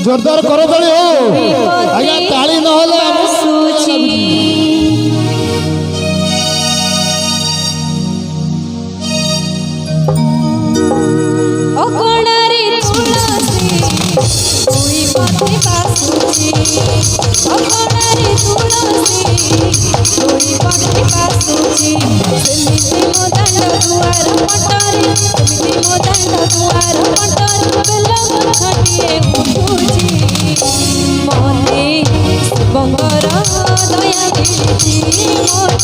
जोरदार करो ताली हो आज्ञा ताली न होले अगणारे तुलसी दुई पति बासुची अगणारे तुलसी दुई पति बासुची सेमिति मो दांड दुआर मटरे सेमिति मो दांड दुआर मटरे बेल गछटिए उठुची मते शिवंकर दया मिलिची मते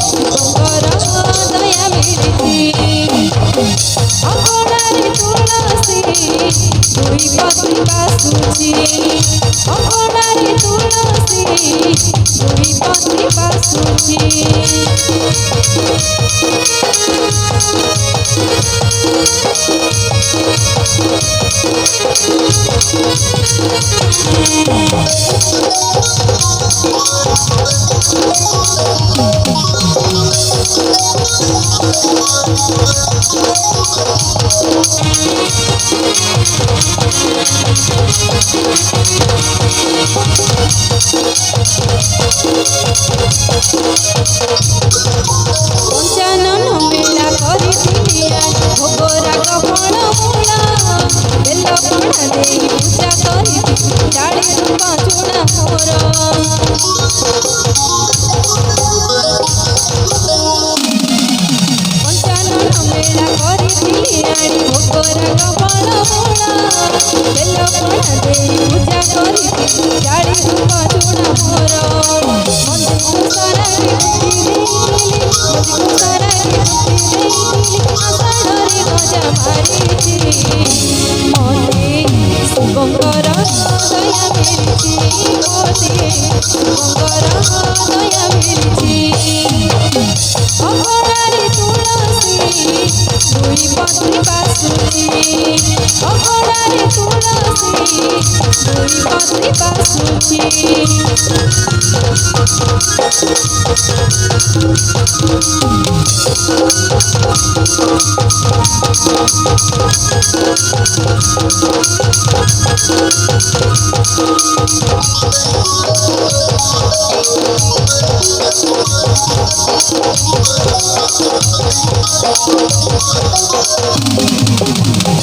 शिवंकर दया मिलिची अगणारे तुलसी दुई पति बासुची अगणारे तुलसी दुई पति बासुची पंचानन मेला करिथिली भोग राग फल मूला बेल पणा देई पूजा करिथिली डाली रूप चूड़ा मोर पंचानन मेला करिथिली भोग राग फल मूला बेल पणा देई पूजा करिथिली डाली रूप चूड़ा मोर मंदिर सारा शिवंकर दया मिलिची मते शिवंकर दया मिलिची अगणारे तुलसी दुई पति बासुची अगणारे तुलसी दुई पति बासुची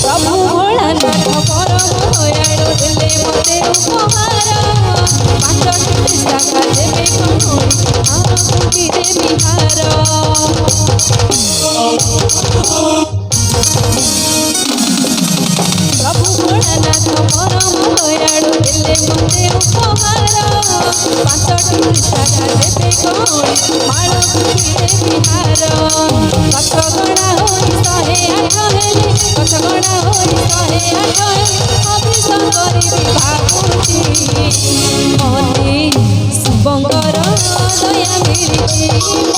प्रभु भोलानाथ परम दयालु देले मते उपहार पांचटी शाखा देवे कमोई आरती देवी हार प्रभु भोलानाथ परम दयालु देले मते उपहार पांचटी शाखा देवे कमोई आरती देवी हार कछगणा होई 108 हेले कछगणा होई 108 हेले अभिषेक करिबी भागुची मते शिवंकर दया मिलिची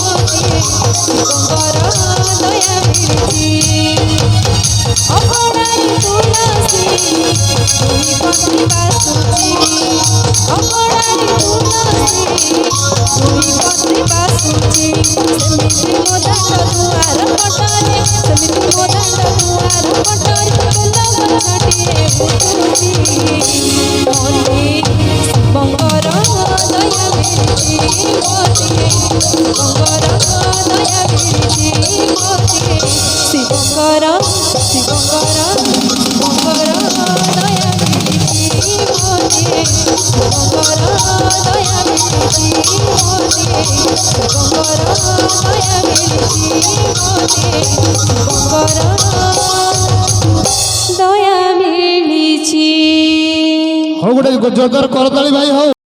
मते शिवंकर दया मिलिची अगणारे तुलसी दुई पति बासुची अगणारे तुलसी दुई पति बासुची सेमिति मो दांड दुआर मटरे सेमिति मो दांड दुआर मटरे बेल गछटिए उठुची मते शिवंकर दया मिलिची मते शिवंकर दया मिलिची मते शिवंकर दया मिलिची मते शिवंकर दया मिलिची मते शिवंकर दया मिलिची मते शिवंकर दया मिलिची हो गोटे जोरदार करताली भाई हो।